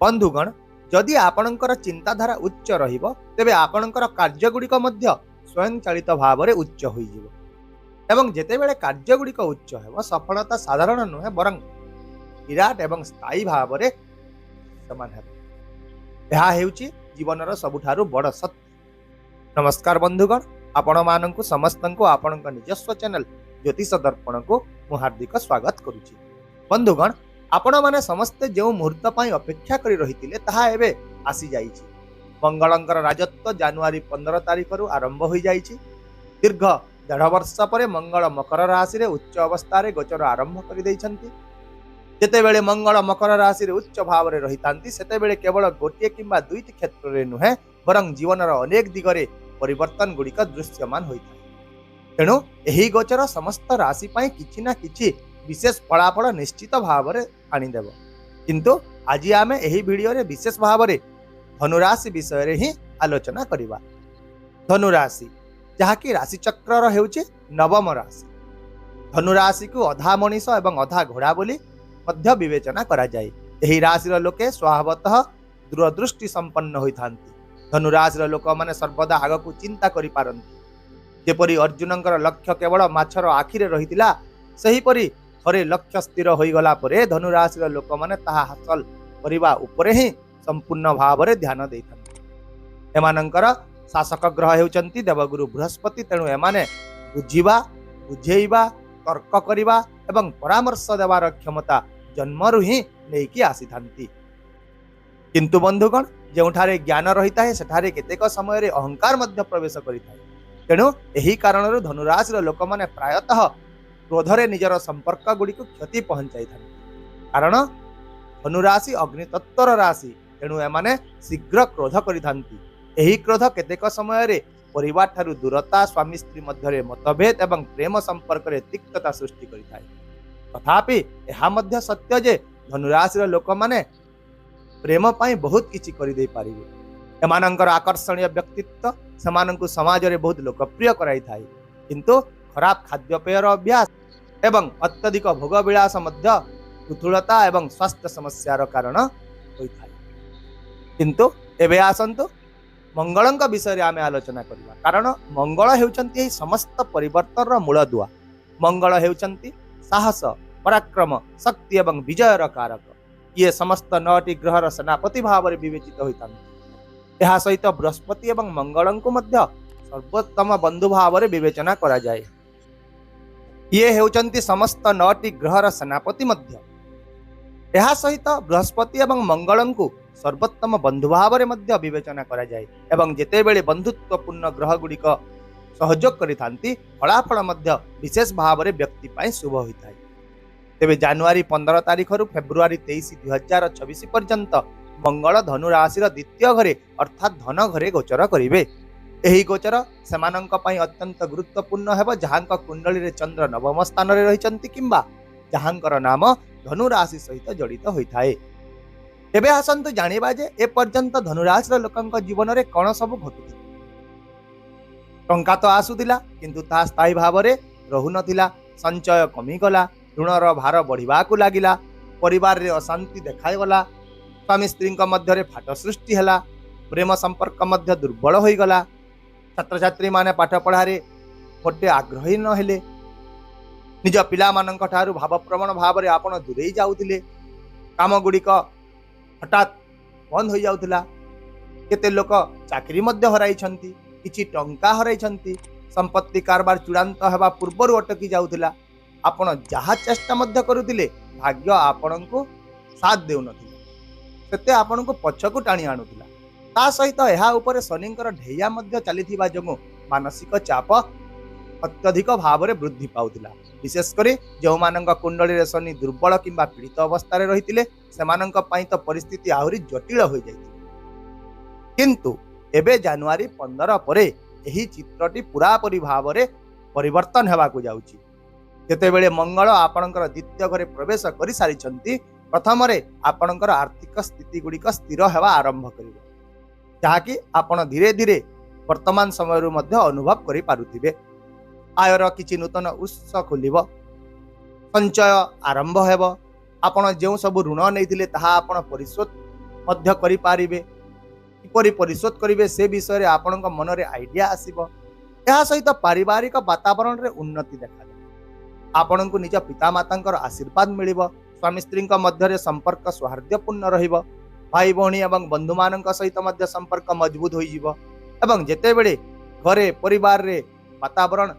बंधुगण जदि आपणकर चिंताधारा उच्च रहिबो तेबे आपणकर कार्यगुड़िक मध्य स्वयंचालित भाव में उच्च होइजिवो एवं जेतेबेले कार्यगुड़िक उच्च हेबो सफलता साधारण नुहे बरं विराट एवं स्थायी भाव में समान हेबो। यह हेउची जीवनर सबुठारु बड़ सत्य। नमस्कार बंधुगण, आपण मानंकु समस्तंकु आपणक निजस्व चैनल ज्योतिष दर्पण को मु हार्दिक स्वागत करुछि। बंधुगण, आपण माने समस्ते जो मुहूर्त पाई अपेक्षा करी रहितिले ताहा एबे आसी जाइछि। मंगलंकर राजत्व जनवरी 15 तारिख रु आरंभ होई जाइछि। दीर्घ 1.5 वर्ष पर मंगल मकर राशि रे उच्च अवस्था रे गोचर आरंभ करि दैछन्ति। जेतेबेले मंगल मकर राशि रे उच्च भाव रे रहितांती सेतेबेले केवल गोटिए किंबा दुईटी क्षेत्र रे नुहे बरं जीवनर अनेक दिगरे परिवर्तन गुड़िक दृश्यमान होता है। तेणु यही गोचर समस्त राशि पाई किछि ना किछि विशेष फलाफल निश्चित भाव में आनीदेव। किंतु आज आम यही वीडियो रे विशेष भाव में धनुराशि विषय रे ही आलोचना करिबा। धनुराशि जहाँकि राशि चक्र हेउछि नवम राशि। धनुराशि को अधा मनीष एवं अधा घोड़ा बोली मध्य विवेचना करा जाए। यही राशि लोके स्वभावतः दूरदृष्टि संपन्न होइथांती। धनुराशि लोक माने सर्वदा आग को चिंता करि पारंती। जेपरि अर्जुनंकर लक्ष्य केवल माछर आखिरे रहितिला सेहीपरि थरे लक्ष्य स्थिर होई गला परे धनुराशि लोक माने ताहा हासिल करिबा उपरे ही संपूर्ण भाव में ध्यान देइथांती। एमानंकर शासक ग्रह हेउचंती देवगुरु बृहस्पति। तेणु एमाने बुझिबा बुझेइबा तर्क करिबा एवं परामर्श देवार क्षमता जन्मरु ही नेकी आसीथांती। किंतु बंधुगण जोठारे ज्ञान रही है सेठारे केतेक समय रे अहंकार मध्य प्रवेश करिथाय। तेणु यही कारण धनुराशि लोक माने प्रायतः क्रोधरे निजर संपर्क गुड़ी को क्षति पहुंचाई थांती। कारण धनुराशि अग्नितत्वर राशि। तेणु एमाने शीघ्र क्रोध करिथांती। यही क्रोध केतेक समय रे परिवार ठारू दूरता, स्वामी स्त्री मध्य मतभेद एवं प्रेम संपर्क रे तिक्तता सृष्टि करिथाय। तथापि यह मध्य सत्य जे धनुराशि लोक माने प्रेम पाई बहुत किछि करि दे पारिबे। एमानंकर आकर्षणीय व्यक्तित्व समानंकु समाज रे बहुत लोकप्रिय कराई थाई। किंतु खराब खाद्यपेयर अभ्यास एवं अत्यधिक भोग विलास मध्य कुतूलता एवं स्वास्थ्य समस्यार कारण होई थाई। किंतु एबे आसंतु मंगलंक विषय आमे आलोचना करिबा। कारण मंगल हेउचंती समस्त परिवर्तन मूल दुआ। मंगल हेउचंती साहस, पराक्रम, शक्ति एवं विजयर कारक। ये समस्त 9टी ग्रहर सेनापति भाव में विवेचित होता। यह सहित बृहस्पति एवं मंगल को मध्य सर्वोत्तम बंधु भाव में विवेचना करा जाए। ये हेउचंती समस्त 9टी ग्रहर सेनापति मध्य। यह सहित बृहस्पति एवं मंगल को सर्वोत्तम बंधु भाव में मध्य विवेचना करा जाए। एवं जेतेबेले बंधुत्वपूर्ण ग्रह गुड़िक सहयोग करिथांती फलाफल मध्य विशेष भाव में व्यक्ति पाई शुभ होता है। तेबे जनवरी 15 तारिख रु फेब्रुआरी 23 2026 पर्यंत मंगल धनुराशि द्वितीय घरे अर्थात धन घरे गोचर करिवे। एही गोचर सेमानंक पई अत्यंत गुरुत्वपूर्ण हेबो जहांक कुंडली रे चंद्र नवम स्थान रे रहिचंती किंबा जहांकर नाम धनुराशि सहित जड़ित होइथाए। तेबे आसंतु जानिबा जे ए पर्यंत धनुराशि लोकंक जीवन रे कोन सब घटुथि। टंका तो आसुदिला किंतु ता स्थायी भाव रे रहु नथिला। संचय कमी गला, ऋणर भार बढ़िबा को लागिला, परिवार रे अशांति देखाई गला, स्वामी स्त्री मध्य फाट सृष्टि हैला, प्रेम संपर्क मध्य दुर्बल होई गला, छात्र छात्री माने पाठ पढ़ारे मोटे आग्रही न हेले, निज पिला मानक ठारू भावप्रवण भाव रे आपण दूरेई जाउथिले, काम गुड़िक हठात बंद हो जाउथिला, केते लोक चाकरी मध्य हराइछंती, किछि टंका हराइछंती, संपत्ति कारबार चूड़ांत हेबा पूर्वरु अटकी जाउथिला। आपण जहा चेष्टा मध्य करुथिले भाग्य आपण को साथ देउ नथिला, सेते आपण को पछकु टाणी आनुथिला। ता सहित एहा ऊपर शनिंकर ढेया मध्य चलीथिबा जगो मानसिक चाप अत्यधिक भाव में वृद्धि पाउथिला। विशेष करी जो मानंक कुंडली रे शनि दुर्बल किंबा पीड़ित अवस्था रे रहिथिले सेमानंक पई तो परिस्थिति आहुरी जटिल होई जायछि। किंतु एबे जनवरी 15 परे एही चित्रटी पूरापूरी भाव में परिवर्तन हेबा को जाउछि। जेतेबेले मंगल आपणकर द्वितीय घरे प्रवेश करि सारिछंती प्रथम रे आपणकर आर्थिक स्थिति गुड़िक स्थिर हेबा आरंभ करिवे, जहाँकि आपण धीरे धीरे वर्तमान समय रु मध्य अनुभव करि पारुथिबे। आयर किछि नूतन उत्स खोलिब, संचय आरंभ हेब, आपण जो सब ऋण नैथिले ताहा आपण परिशोध मध्य करि पारिबे किपरि परिशोध करिवे से विषय रे आपणक मन रे आइडिया आसीबो। एहा सहित पारिवारिक वातावरण रे उन्नति देखा आपणक निज पितामातांकर आशीर्वाद मिलिबो। स्वामी स्त्री मध्य रे संपर्क सौहार्द्यपूर्ण रहिबो। भाई भौणी एवं बंधु मानक सहित मध्य संपर्क मजबूत होई जिवो एवं जेते बेले घरे परिवार रे वातावरण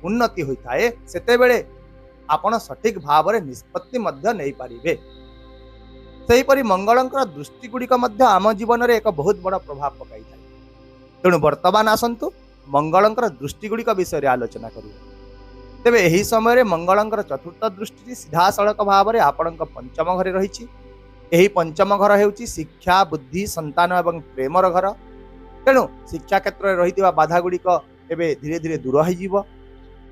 उन्नति होइथाए सेते बेले आपण सठिक भाव रे निष्पत्ति मध्य नै पारिबे। सेहीपरि मंगलंकर दृष्टि गुड़िक आम जीवन में एक बहुत बड़ा प्रभाव पकाई था। तेणु वर्तमान आसतु मंगलंकर दृष्टि गुड़िक विषय में आलोचना करिबा। तेबे एही समय मंगलंकर चतुर्थ दृष्टि सीधा सड़क भाव में आपण पंचम घरे रही। यही पंचम घर हेउची शिक्षा बुद्धि संतान एवं प्रेमर घर। तेणु शिक्षा क्षेत्र में रही बाधा गुड़िक एवं धीरे धीरे दूर हो।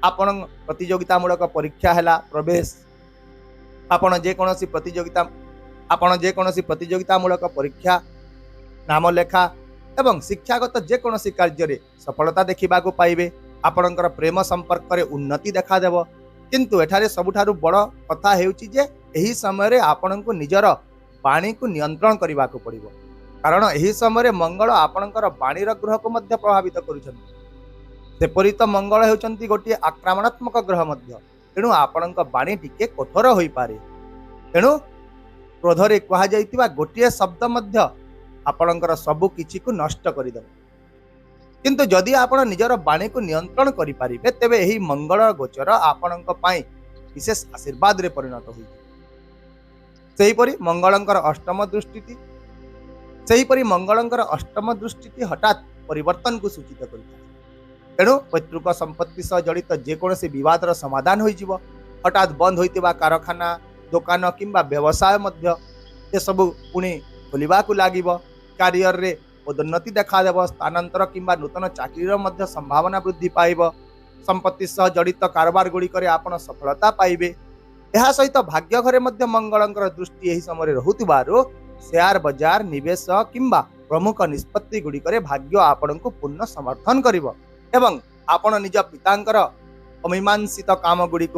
आपण प्रतियोगितामूलक परीक्षा है प्रवेश आपण जेकोसी प्रतियोगितामूलक परीक्षा नाम लेखा एवं शिक्षागत जेकोसी कार्य सफलता देखा पाइबे। आपणकर प्रेम संपर्क रे उन्नति देखा देव। किंतु एठारे सबुठारु बड़ कथा हेउची जे एही समय रे आपणको निजर वाणी को नियंत्रण करने को पड़ो। कारण एही समय मंगल आपणकर वाणीर ग्रह को मध्य प्रभावित करुछन्ति। सेपरि तो मंगल हेउचन्ति गोटे आक्रामणात्मक ग्रह मध्य। तेणु आपणक वाणी टिके कठोर होई पारे। तेणु क्रोधरे कहा जाइतिबा गोटे शब्द मध्य आपणकर सबु किछि को नष्ट करिदेव। किंतु जदि आपण निजर वाणी को नियंत्रण करि पारिबे तेबे एही मंगल गोचर आपणक पई विशेष आशीर्वाद रे परिणत होई। सेहीपरि मंगलंकर अष्टम दृष्टि हठात परिवर्तन को सूचित करिଥାଏ। तेणु पैतृक संपत्ति सह जड़ित जेकोसी विवादर समाधान हो हठात बंद होइतिबा कारखाना दुकान किंबा व्यवसाय मध्य ये सबु पुणी खोलिबाकू लागिबो। करियर रे पदोन्नति देखादेव। स्थानांतर किंबा नूतन चाकरीर मध्य संभावना वृद्धि पाइब। संपत्ति सह जड़ित कारोबार गुड़िक आपण सफलता पाइबे। यह सहित भाग्य घरे मध्य मंगलंकर दृष्टि यही समय रहुतिबारु शेयर बाजार निवेश किंबा प्रमुख निष्पत्ति गुड़िक भाग्य आपण को पूर्ण समर्थन करिवो एवं आपण निज पितांकर अमीमांसित काम गुड़िक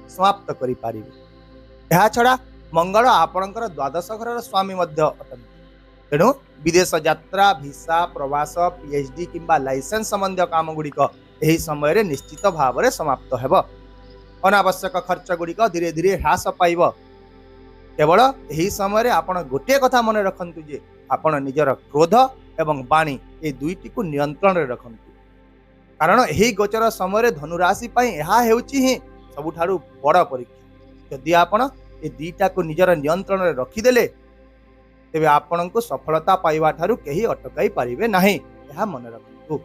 समाप्त करि पारिबे। यह छड़ा मंगल आपणकर द्वादश घर स्वामी मध्य अटंती। तेणु विदेश यात्रा भिसा प्रवास पीएचडी किंबा लाइसेंस संबंधी काम गुड़िक यही समय निश्चित भाव में समाप्त हेब। अनावश्यक खर्च गुड़िक धीरे धीरे ह्रास पाइब। केवल यही समय आपण गोटे कथा मन रखंतु जे आपण निजर क्रोध एवं वाणी ये दुईटी को नियंत्रण रे रखंतु। कारण यही गोचर समय धनुराशि पई यह हेउची ही सबुठारु बड़ परीक्षा। यदि आपण ये दुईटा को निजर नियंत्रण रे रखिदेले तेबे आपण को सफलता पाइबा ठारू केही अटकाई पारिबे नाही। यह मन रखंतु।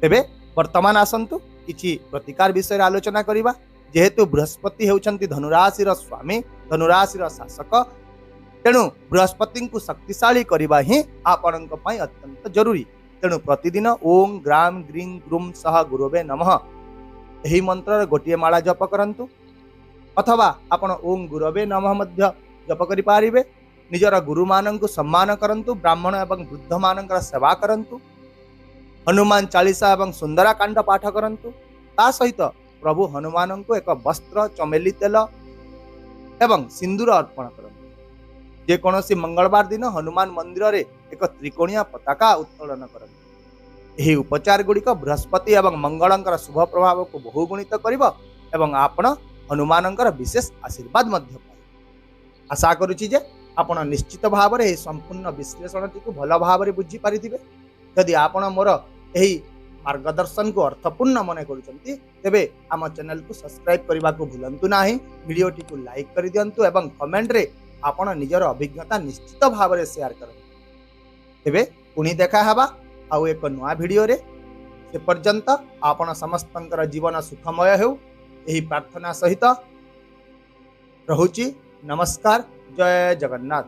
तेबे वर्तमान आसंतु किछि प्रतिकार विषय आलोचना करिबा। जेहेतु बृहस्पति हेउचंती धनुराशिर स्वामी धनुराशिर शासक। तेणु बृहस्पति को शक्तिशाली करवा ही आपणक पई अत्यंत जरूरी। तेणु प्रतिदिन ओं ग्राम ग्रीं ग्रुम सह गुरुवे नमः यही मंत्र गोटे माला जप करंतु अथवा आपण ओं गुरुवे नमः मध्य जप करि पारिबे। निजर गुरु मानंकु सम्मान करंतु। ब्राह्मण एवं वृद्ध मानंकर सेवा करंतु। हनुमान चालीसा एवं सुंदरा कांड पाठ करंतु। ता सहित प्रभु हनुमान को एक वस्त्र चमेली तेल एवं सिंदूर अर्पण करंतु। जेकोसी मंगलवार दिन हनुमान मंदिर रे एक त्रिकोणीय पताका उत्तोलन करंतु। यही उपचार गुड़िक बृहस्पति एवं मंगलंकर शुभ प्रभाव को बहुगुणित करिबो एवं आपण हनुमानंकर विशेष आशीर्वाद मध्य पाइबे। आशा करूची जे आपण निश्चित भाव में संपूर्ण विश्लेषण टी भल भाव में बुझी पारिथिबे। यदि आपण मोर यही मार्गदर्शन को अर्थपूर्ण मन करुचंती तेबे आम चैनल को सब्सक्राइब करने को भूलंतु नाही। वीडियो टी को लाइक कर दियंतु एवं कमेंट रे आपण निजर अभिज्ञता निश्चित भाव में शेयर करंतु। तेबे पुणी देखा हबा आउ एक नया वीडियो रे। से पर्यंत आपण समस्तंकर जीवन सुखमय हेउ यही प्रार्थना सहित रहुची। नमस्कार। जय जगन्नाथ।